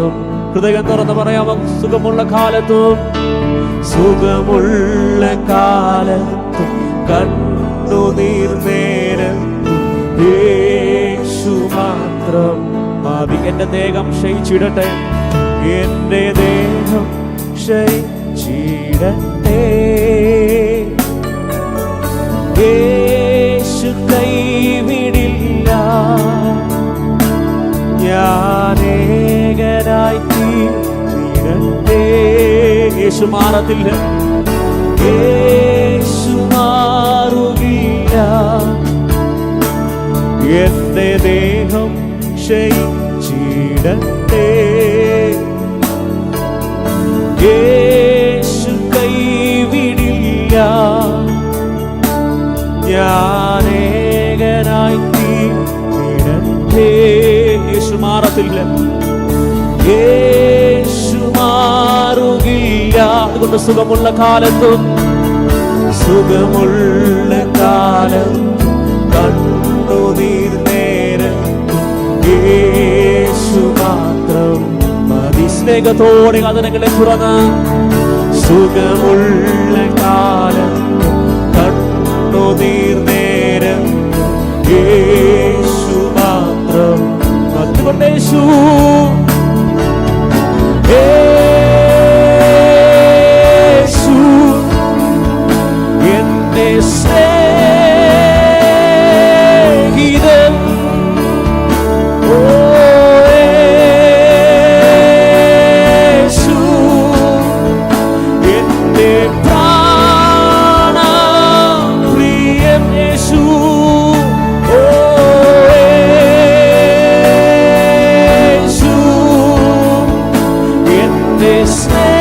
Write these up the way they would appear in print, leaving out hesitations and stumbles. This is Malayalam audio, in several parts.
മാത്രം. ഹൃദയം തുറന്ന് പറയാമോ? സുഖമുള്ള കാലത്തും സുഖമുള്ള കാലത്തും കണ്ണുനീർ നേരത്തും യേശു മാത്രം മതി. എന്റെ ദേഹം ക്ഷയിച്ചിടട്ടെ, എന്റെ ദേഹം ക്ഷയിച്ചിടട്ടെ. യേശു കൈവിടില്ല, ഞാനേകനായി തീരട്ടെ. യേശു മാറത്തില്ല, യേശു മാറുകില്ല. എന്റെ ദേഹം ക്ഷയിച്ചിടട്ടെ, യേശു കൈവിടില്ല, ഞാനേകനായി തീരട്ടെ. യേശു മാറത്തില്ല, യേശു മാറുകില്ല. അതുകൊണ്ട് സുഖമുള്ള കാലത്തും സുഖമുള്ള കാലത്തും കണ്ണുനീർ നേരത്തും യേശു മാത്രം മതി. സ്നേഹത്തോടെ കഥനങ്ങളെ തുറന്ന് സുഖമുള്ള കാലത്തും കണ്ണുനീർ നേരത്തും യേശു മാത്രം. അതുകൊണ്ട് യേശു എന്റെ സ്നേഹിതൻ, യേശു എന്റെ പ്രാണപ്രിയൻ, യേശു യേശു എന്റെ സ്നേഹിതൻ,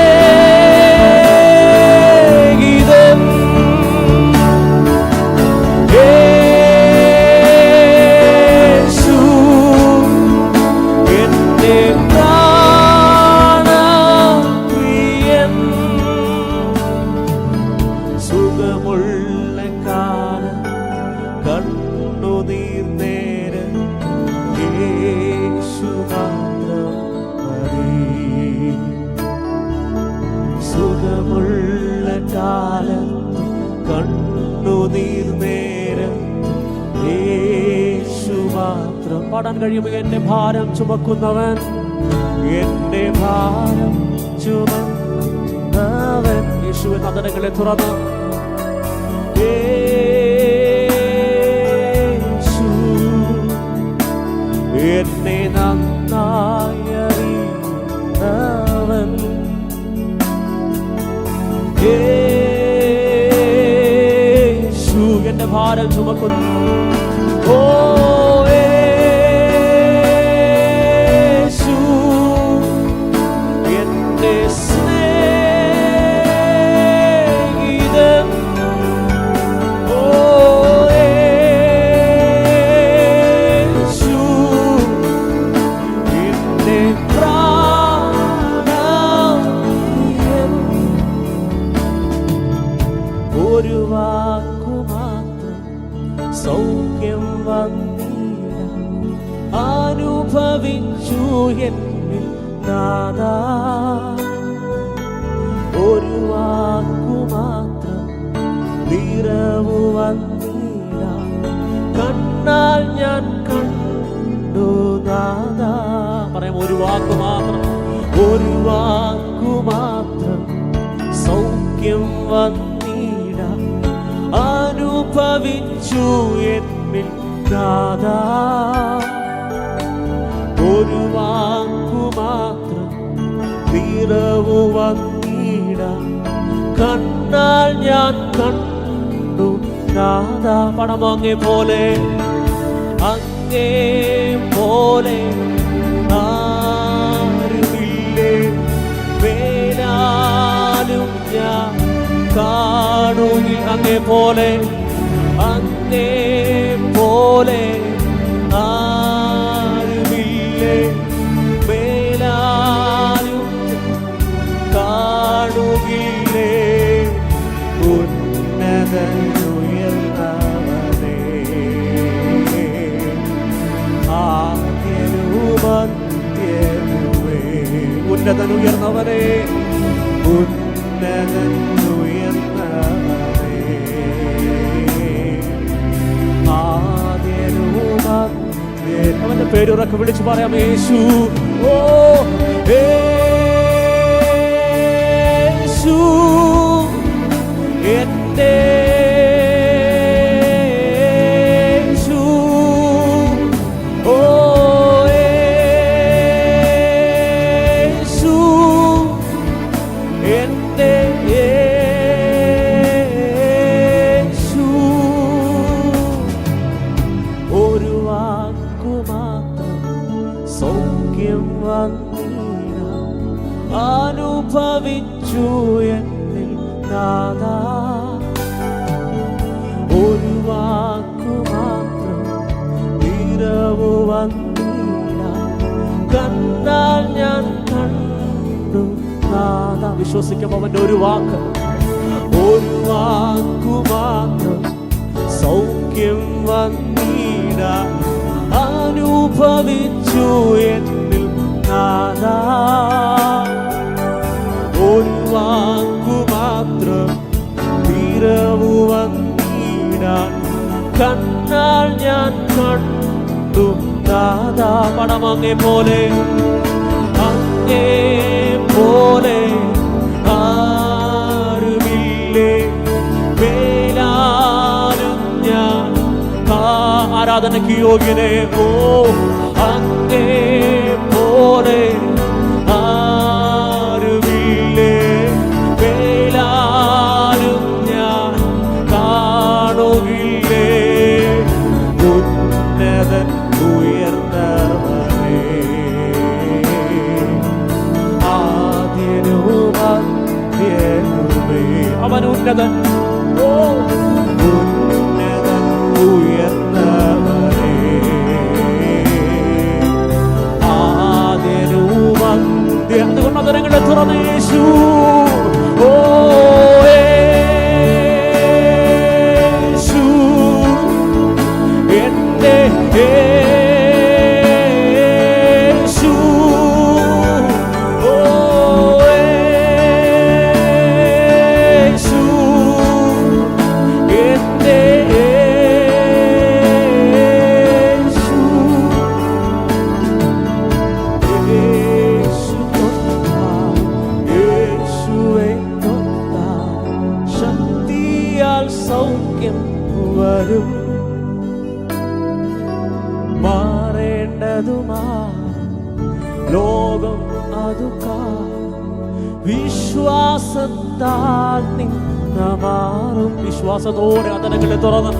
യേശു എന്റെ പ്രാണപ്രിയൻ. സുഖമുള്ള കാലം കണ്ണുനീർ നേരം യേശു മാത്രം മതി. സുഖമുള്ള കാലം കണ്ണുനീർ നേരം യേശു മാത്രം. പാടാൻ കഴിയുമ്പോൾ എന്റെ ഭാരം ചുമക്കുന്നവൻ, എന്റെ ഭാരം ചുമന്നവൻ. യേശുവിൻ കഥനങ്ങളെ തുറന്ന് യേശു എന്നെ നന്നായി അറിയുന്നവൻ, യേശു എന്റെ ഭാരം ചുമക്കുന്നു. ഓ യേശു എന്റെ സ്നേഹിതൻ, ഓ യേശു എന്റെ പ്രാണപ്രിയൻ. ഒരു വാക്കുമാത്രം സൗഖ്യം വന്നില്ല, അനുഭവിച്ചു എന്നിൽ നാഥാ. ഒരു വാക്കുമാത്രം നിറവു വന്നില്ല, കണ്ണാൽ ഞാൻ കണ്ടു നാഥാ. പറയാം, ഒരു വാക്കുമാത്രം, ഒരു വാക്കുമാത്രം സൗഖ്യം വന്നില്ല, അനുഭവിച്ചു എന്നിൽ നാഥാ. ഒരു വാക്കുമാത്രം നിറവു വന്നില്ല, കണ്ണാൽ ഞാൻ കണ്ടു നാഥാ. പണം അങ്ങേ പോലെ, അങ്ങേ പോലെ ആരുമില്ലേ, വേലാലും ഞാൻ കാണുകിൽ. അങ്ങേ പോലെ, അങ്ങേ പോലെ ആരുമില്ലേ, വേലാലും കാണുകില്ലേ. ഉന്നതനുയർന്നവനേ, ആദ്യനുമന്ത്യനുമേ, ഉന്നതൻ ഉയർന്നവനെ, ഉന്നതൻ ഉയർന്നവനെ, അവന്റെ പേരുറക്കെ വിളിച്ചു പറയാം, യേശു. ഓ യേശു എന്റെ യേശു, ഓ യേശു എന്റെ യേശു. ഒരു വാക്കുമാത്രം സൗഖ്യം വന്നില്ല, അനുഭവിച്ചു എന്നിൽ നാഥാ. ഒരു വാക്കുമാത്രം നിറവു വന്നില്ല, കണ്ടാൽ ഞാൻ കണ്ടു നാഥാ. വിശ്വസിക്കുമ്പോൾ അവന്റെ ഒരു വാക്കുമാത്രം സൗഖ്യം വന്നില്ല, അനുഭവിച്ചു എന്നിൽ നാഥാ. ഒരു വാക്കുമാത്രം നിറവു വന്നില്ല, കണ്ണാൽ ഞാൻ കണ്ടു നാഥാ. പണം അങ്ങേ പോലെ ആരുമില്ലേ, മേലാലും ഞാൻ ആരാധനയ്ക്ക് യോഗ്യനെ. ഓ അങ്ങേ പോലെ ആരുമില്ലേ, മേലാലും ഞാൻ കാണുകില്ലേ. ഉന്നതൻ ഉയർന്നവനെ, ആദ്യനും അന്ത്യനുമേ. അവൻ ഉന്നതൻ, ഓ ഉന്നതൻ ഉയർന്നവനെ, ആദ്യനും അന്ത്യ. അതുകൊണ്ട് അതരങ്ങളെ തുറന്ന് യേശു, ഓ യേശു എന്റെ യേശു, ഓ യേശു എന്റെ യേശു. യേശു തൊട്ടാൽ, യേശുവെ തൊട്ടാൽ ശക്തിയാൽ സൗഖ്യം വരും. മാറേണ്ടതുമാ ലോകം അതു വിശ്വാസത്താൽ നിന്ന മാറും. വിശ്വാസത്തോടെ അതനങ്ങളെ തുറന്ന്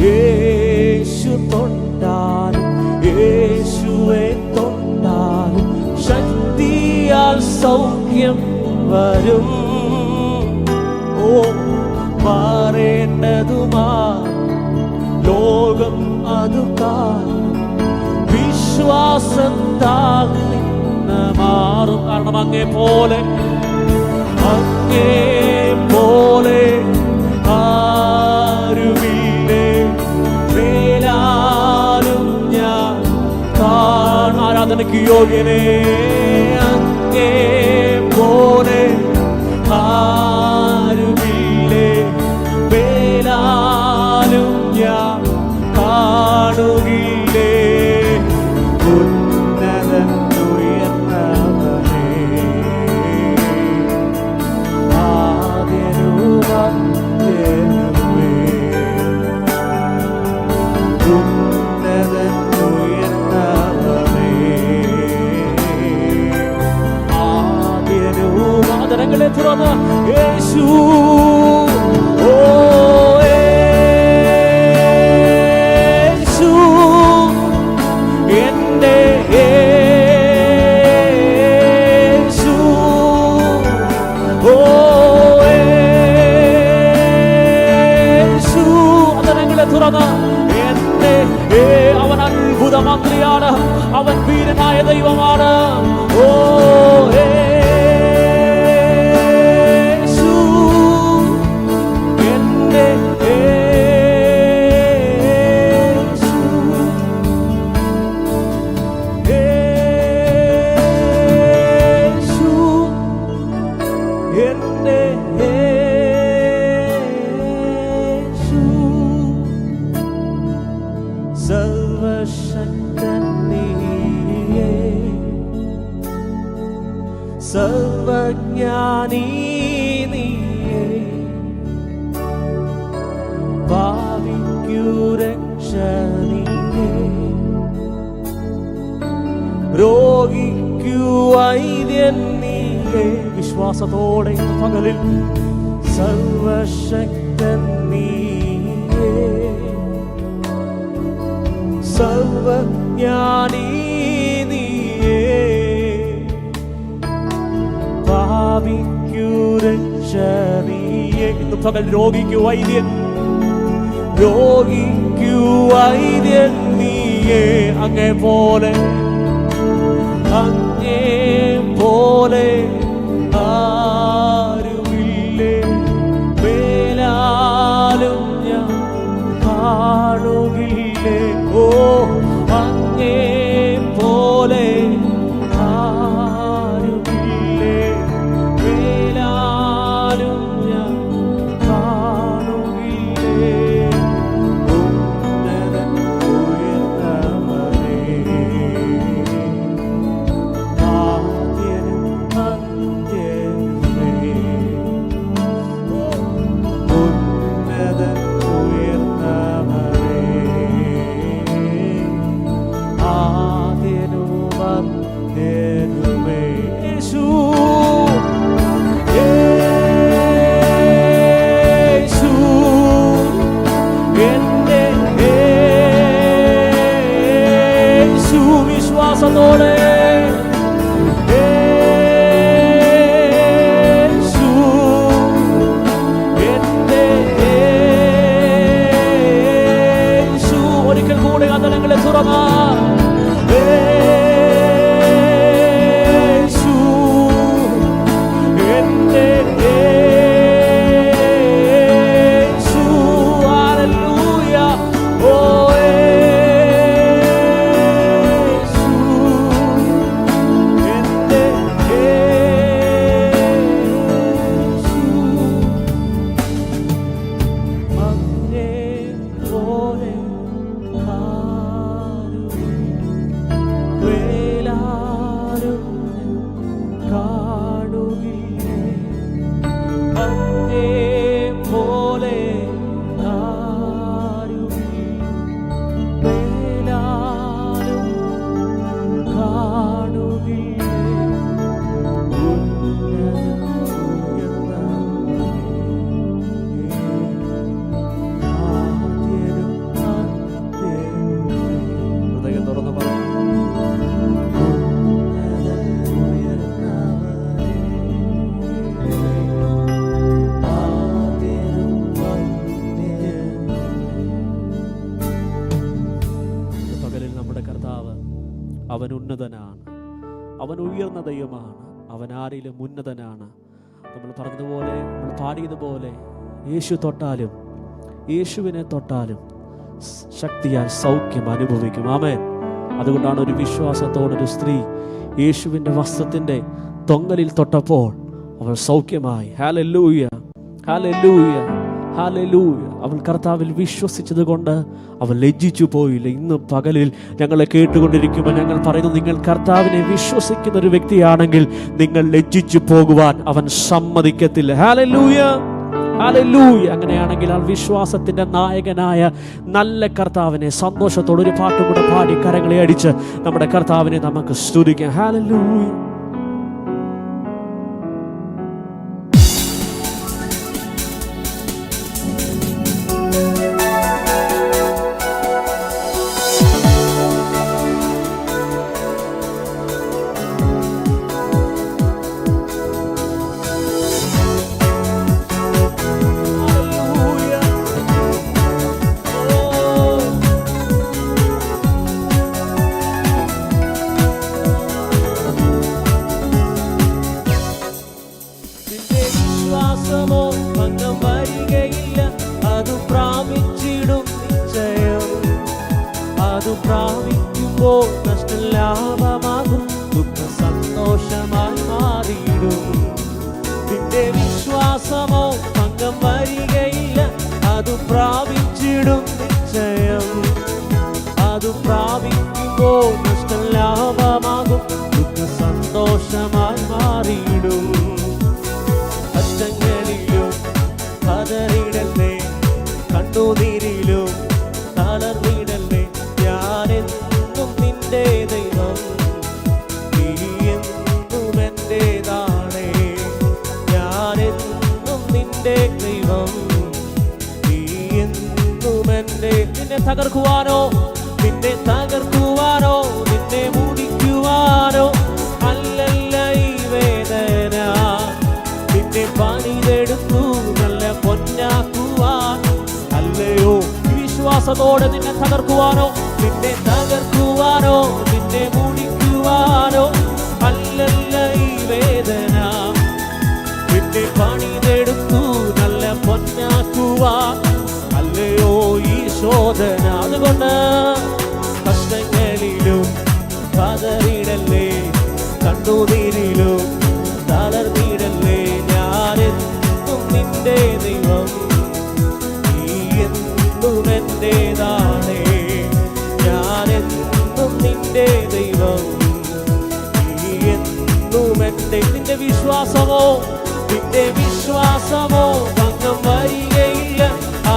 യേശു തൊട്ടാലും, യേശുവെ തൊട്ടാലും ശക്തിയാൽ സൗഖ്യം വരും. ഓ മാറേണ്ടതുമാ ലോകം അതു വിശ്വാസത്താൽ നിന്ന് മാറും. കാരണം അങ്ങേ പോലെ ആരുമില്ലേ, മേലാലും ഞാൻ ആരാധനയ്ക്ക് യോഗ്യനെ. അങ്ങേ പോലെ ആരുമില്ലേ, മേലാലും ഞാൻ കാണുകില്ലേ. ഉന്നതൻ ഉയർന്നവനെ, ആദ്യനും അന്ത്യനുമേ. ഉന്നതൻ ഉയർന്നവനെ, ആദ്യനും. ആദരങ്ങളെ തുറന്ന് യേശു, ഓ യേശു എന്റെ യേശു, ഓ യേശു. അതരങ്ങളെ തുറന്ന് എന്റെ അവൻ അത്ഭുത മന്ത്രിയാണ്, അവൻ വീരനായ ദൈവമാണ്. ഓ യേശു സർവജ്ഞാനീ നീയേ, ഭാവിക്കു രക്ഷ നീയേ, രോഗിക്കു വൈദ്യൻ നീയേ. വിശ്വാസത്തോടെ പകലിൽ സർവശക്തൻ നീയേ, സർവജ്ഞാനീ നീയേ, ഭാവിക്കു രക്ഷ നീയേ. ഇന്ന് പകൽ രോഗിക്കു വൈദ്യൻ, രോഗിക്കു വൈദ്യൻ നീയേ. അങ്ങേ പോലെ, അങ്ങേ പോലെ ആരുമില്ലേ, മേലാലും ഞാൻ കാണുകില്ലേ. ഓ അങ്ങേ പോലെ ആരുമില്ലേ, മേലാലും ഞാൻ കാണുകില്ലേ. ഉന്നതൻ ഉയർന്നവനേ, ആദ്യനും അന്ത്യനുമേ. ഉന്നതൻ ഉയർന്നവനേ, ആദ്യനും അന്ത്യനുമേ. യേശു, യേശു എന്റെ യേശു. വിശ്വാസത്തോടെ യേശു എന്റെ യേശു. ഒരിക്കൽ കൂടെ അതലങ്ങളെ തുറന്നാ യേശു എന്റെ യേശു. ഹല്ലേലൂയ. ഓ യേശു എന്റെ യേശു. അങ്ങേ പോലെ വേലാരും കാണുകില്ലേ, അങ്ങേ പോലെ വേലാരും കാണുകില്ലേ. ഹൃദയം തുറന്ന് പറയാം. പകലിൽ നമ്മുടെ കർത്താവ് അവൻ ഉന്നതനാണ്, അവൻ ഉയർന്ന ദൈവമാണ്, അവൻ ആരിലും ഉന്നതനാണ്. നമ്മൾ പറഞ്ഞതുപോലെ, നമ്മൾ പാടിയതുപോലെ, യേശു തൊട്ടാലും യേശുവിനെ തൊട്ടാലും ശക്തിയാൽ സൗഖ്യം അനുഭവിക്കും. ആമേൻ. അതുകൊണ്ടാണ് ഒരു വിശ്വാസത്തോടൊരു സ്ത്രീ യേശുവിൻ്റെ വസ്ത്രത്തിൻ്റെ തൊങ്ങലിൽ തൊട്ടപ്പോൾ അവൾ സൗഖ്യമായി. Hallelujah, hallelujah, hallelujah. അവൾ കർത്താവിൽ വിശ്വസിച്ചത് കൊണ്ട് അവൾ ലജ്ജിച്ചു പോയില്ല. ഇന്ന് പകലിൽ ഞങ്ങളെ കേട്ടുകൊണ്ടിരിക്കുമ്പോൾ ഞങ്ങൾ പറയുന്നു, നിങ്ങൾ കർത്താവിനെ വിശ്വസിക്കുന്ന ഒരു വ്യക്തിയാണെങ്കിൽ നിങ്ങൾ ലജ്ജിച്ചു പോകുവാൻ അവൻ സമ്മതിക്കത്തില്ല. Hallelujah, hallelujah. അങ്ങനെയാണെങ്കിൽ ആ വിശ്വാസത്തിന്റെ നായകനായ നല്ല കർത്താവിനെ സന്തോഷത്തോടെ ഒരു പാട്ടും കൂടെ പാടി കരങ്ങളെ അടിച്ച് നമ്മുടെ കർത്താവിനെ നമുക്ക് സ്തുതിക്കാം. ഹല്ലേലൂയ. പ്രാപിക്കുമ്പോൾ നഷ്ടലാഭമാകും, ദുഃഖ സന്തോഷമായി മാറിയിടും. നിന്റെ വിശ്വാസമോ ഭംഗം വരികയില്ല, അത് പ്രാപിച്ചിടും നിശ്ചയം. അത് പ്രാപിക്കുമ്പോൾ നഷ്ടലാഭമാകും, ദുഃഖ സന്തോഷമായി മാറും. മാറിയിടും. കഷ്ടങ്ങളിലും പതറിയിടല്ലേ, കണ്ണുനീരിലും തളർന്നിടല്ലേ. ഞാനെന്നും നിന്റെ ദൈവം, നീ എന്നും എന്റേതാണേ. ഞാനെന്നും നിന്റെ ദൈവം, നീ എന്നും എന്റെ. നിന്നെ തകർക്കുവാനോ, നിന്നെ തകർക്കുവാനോ, നിന്നെ മുടിക്കുവാനോ അല്ലല്ല ഈ വേദന. നിന്നെ പണിതെടുത്തു നല്ല പൊന്നാക്കുവാൻ അല്ലയോ. വിശ്വാസത്തോടെ നിന്നെ തകർക്കുവാനോ, നിന്നെ തകർക്കുവാനോ, നിന്നെ മുടിക്കുവാനോ അല്ലല്ല ഈ വേദന. നിന്നെ പണിതെടുത്തു നല്ല പൊന്നാക്കുവാൻ അല്ലയോ ഈ ശോധന. അതുകൊണ്ട് കഷ്ടങ്ങളിലും പതറിയിടല്ലേ, കണ്ണുനീരിലും തളർന്നിടല്ലേ. ഞാനെന്നും നിന്റെ ദൈവം, നീ എന്നും എന്റേതാണേ. ഞാനെന്നും നിന്റെ ദൈവം, നീ എന്നും എന്റെ. നിന്റെ വിശ്വാസമോ, നിന്റെ വിശ്വാസമോ ഭംഗം വരികയില്ല.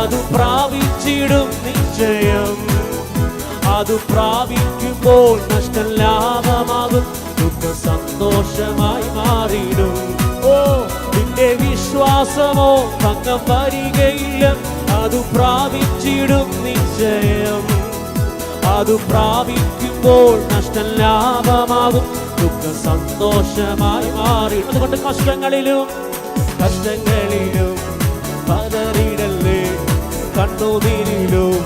അത് പ്രാപിച്ചിടും നിശ്ചയം. അത് പ്രാപിക്കുമ്പോൾ നഷ്ടം ലാഭമാകും, ദുഃഖം സന്തോഷമായി മാറിയിടും. ഓ, നിന്റെ വിശ്വാസമോ ഭംഗം വരികയില്ല. അത് പ്രാപിച്ചിടും നിശ്ചയം. അത് പ്രാപിക്കുമ്പോൾ നഷ്ടം ലാഭമാകും, ദുഃഖം സന്തോഷമായി മാറിയിടും. അതുകൊണ്ട് കഷ്ടങ്ങളിലും പതറിയിടല്ലേ, കണ്ണുനീരിലും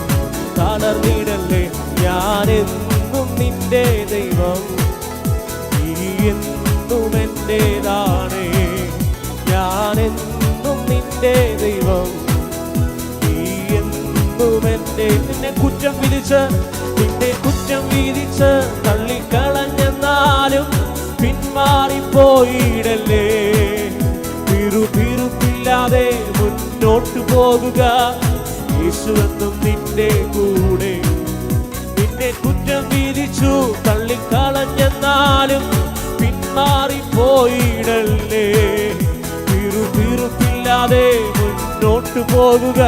തളർന്നിടല്ലേ. ഞാനെന്നും നിന്റെ ദൈവം, നീ എന്നും എന്റേതാണേ. ഞാനെന്നും നിന്റെ ദൈവം, നീ എന്നും എന്റെ. നിന്നെ കുറ്റം വിധിച്ച്, നിന്നെ കുറ്റം വിധിച്ച് തള്ളിക്കളഞ്ഞെന്നാലും പിന്മാറിപ്പോയിടല്ലേ. പിറുപിറുപ്പില്ലാതെ മുന്നോട്ടു പോകുക, യേശുവെന്നും നിന്റെ കൂടെ. നിന്നെ കുറ്റം വിധിച്ചു തള്ളിക്കളഞ്ഞെന്നാലും പിന്മാറിപ്പോയിടല്ലേ. പിറുപിറുപ്പില്ലാതെ മുന്നോട്ടു പോകുക,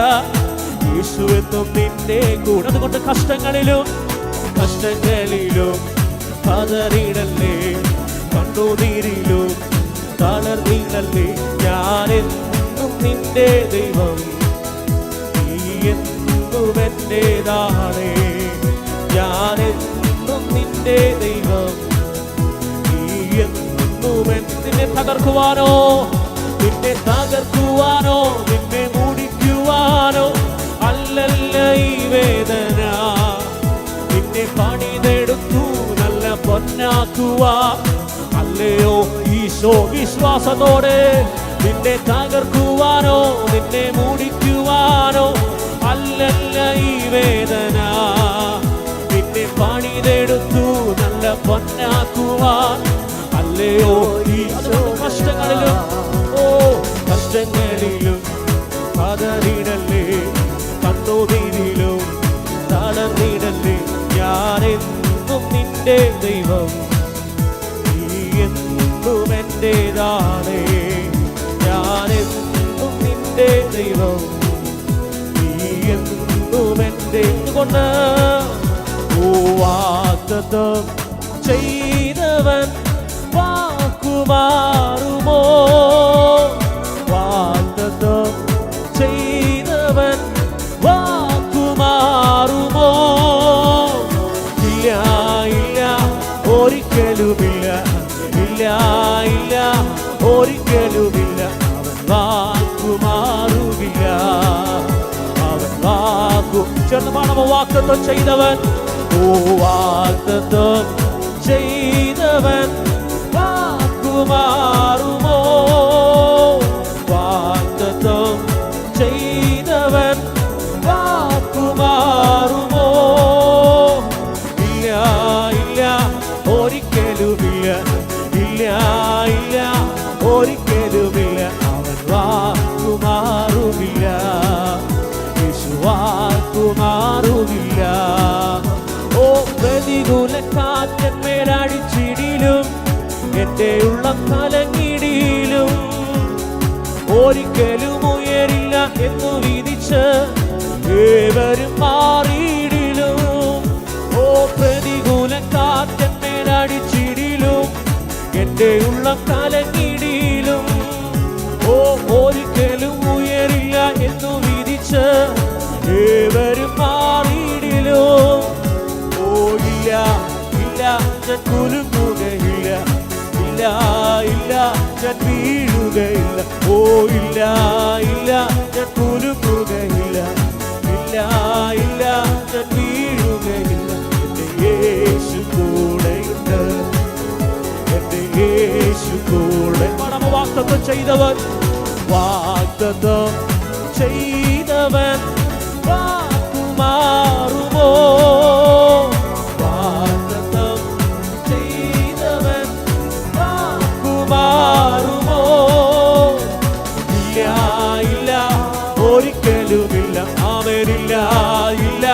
യേശുവെന്നും നിന്റെ കൂടെ. അതുകൊണ്ട് കഷ്ടങ്ങളിലും പതറിയിടല്ലേ, കണ്ണുനീരിലും തളർന്നിടല്ലേ. ഞാനെന്നും നിന്റെ ദൈവം, നീ എന്നും എന്റേതാണേ. ഞാനെന്നും നിന്റെ ദൈവം, നീ എന്നും എന്റെ. നിന്നെ തകർക്കുവാനോ, നിന്നെ തകർക്കുവാനോ, നിന്നെ മുടിക്കുവാനോ അല്ലല്ല ഈ വേദന. നിന്നെ പണിതെടുത്തു നല്ല പൊന്നാക്കുവാൻ അല്ലയോ ഈശോ. വിശ്വാസത്തോടെ നിന്നെ തകർക്കുവാനോ, നിന്നെ മുടിക്കുവാനോ അല്ലല്ല ഈ വേദന. നിന്നെ പണിതെടുത്തു നല്ല പൊന്നാക്കുവാൻ അല്ലയോ ഈശോ. കഷ്ടങ്ങളിലും കഷ്ടങ്ങളിലും പതറിയിടല്ലേ, കണ്ണുനീരിലും തളർന്നിടല്ലേ. ഞാനെന്നും നിന്റെ ദൈവം, നീ എന്നും എന്റേതാണേ. ഞാനെന്നും നിന്റെ ദൈവം, നീ എന്നും എന്റെ. കൊണ്ട് വാഗ്ദത്തം ചെയ്തവൻ വാക്കുമാറുമോ? വാഗ്ദത്തം ചെയ്തവൻ വാക്കുമാറുമോ? ഇല്ല ഇല്ല ഒരിക്കലുമില്ല, ഇല്ല ഇല്ല ഒരിക്കലുമില്ല. അവൻ വാക്കുമാറുകില്ല, അവൻ വാക്കു. ചേർന്ന് പാടമോ? വാഗ്ദത്തം ചെയ്തവൻ, ഓ വാഗ്ദത്തം ചെയ്തവൻ വാക്കുമാറുമോ? വാഗ്ദത്തം ചെയ്തവൻ വാക്കുമാറുമോ? ഇല്ല ഇല്ല ഒരിക്കലുമില്ല, ഇല്ല ഇല്ല ഒരിക്കലുമില്ല. അവൻ വാക്കുമാറുകില്ല, യേശു വാക്കുമാറുകില്ല. ഓ പ്രതികൂല കാറ്റന്മേലടിച്ചിടിലും എൻ്റെ ഉള്ള ഉള്ളം കലങ്ങിടിയിലും ഒരിക്കലും ഉയരില്ല എന്നു വിധിച്ച് ഏവരും മാറിയിടിലും ഓ പ്രതികൂല കാറ്റന്മേലടിച്ചിടിലും എന്റെ ഉള്ളം കലങ്ങിടിയിലും ഓ ഒരിക്കലും ഉയരില്ല എന്നു വിധിച്ച് ഏവരും മാറിയിടിലും ഓ ഇല്ല ഇല്ല ഞാൻ കുലുങ്ങുകയില്ല ഇല്ല ഇല്ല ഞാൻ വീഴുകയില്ല ഓ ഇല്ല ഇല്ല ഞാൻ കുലുങ്ങുകയില്ല ഇല്ല ഇല്ല ഞാൻ വീഴുകയില്ല എന്റെ യേശു കൂടെയുണ്ട് എന്റെ യേശു കൂടെ വാഗ്ദത്തം ചെയ്തവൻ വാഗ്ദത്തം ചെയ്തവൻ വാക്കുമാറുമോ വാഗ്ദത്തം ചെയ്തവൻ വാക്കുമാറുമോ ഇല്ല ഇല്ല ഒരിക്കലുമില്ല അവരില്ല ഇല്ല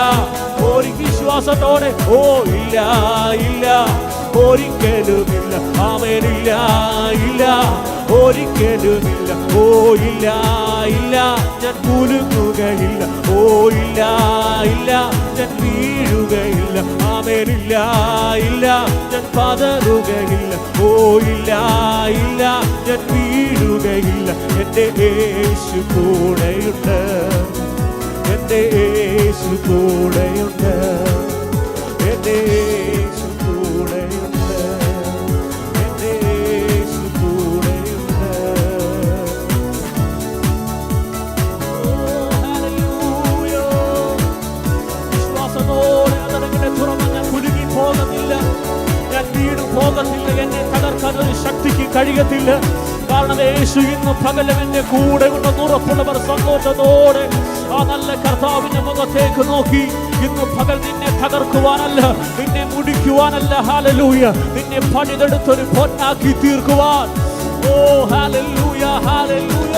ഒരു വിശ്വാസത്തോടെ ഓ ഇല്ല ഇല്ല ഒരിക്കലുമില്ല അവരില്ല ഇല്ല ഒരിക്കലുമില്ല ഓ ഇല്ല ഇല്ല ഞാൻ കുലുങ്ങുകയില്ല ഓ ഇല്ല ഇല്ല ഞാൻ വീഴുകയില്ല അവരില്ല ഇല്ല ഞാൻ പതറുകയില്ല ഓ ഇല്ല ഇല്ല ഞാൻ വീഴുകയില്ല എന്റെ യേശു കൂടെയുണ്ട് എന്റെ യേശു കൂടെയുണ്ട് എന്റെ യേശു കൂടെയുണ്ട് എന്റെ യേശു കൂടെയുണ്ട് വിശ്വാസത്തോടെ അതരങ്ങളെ തുറന്ന് ഞാൻ കുലുങ്ങി പോകുന്നില്ല ഞാൻ വീണു പോകത്തില്ല എന്നെ തകർക്കാൻ ഒരു ശക്തിക്ക് കഴിയത്തില്ല കാരണം യേശു ഇന്ന് പകലും എന്റെ കൂടെ ഉണ്ടെന്ന് ഉറപ്പുള്ളവർ സന്തോഷത്തോടെ ആ നല്ല കർത്താവിന്റെ മുഖത്തേക്ക് നോക്കി ഇന്ന് പകൽ നിന്നെ തകർക്കുവാനല്ല നിന്നെ മുടിക്കുവാനല്ല ഹല്ലേലൂയ നിന്നെ പണിതെടുത്തൊരു പൊന്നാക്കി തീർക്കുവാൻ ഓ ഹല്ലേലൂയ ഹല്ലേലൂയ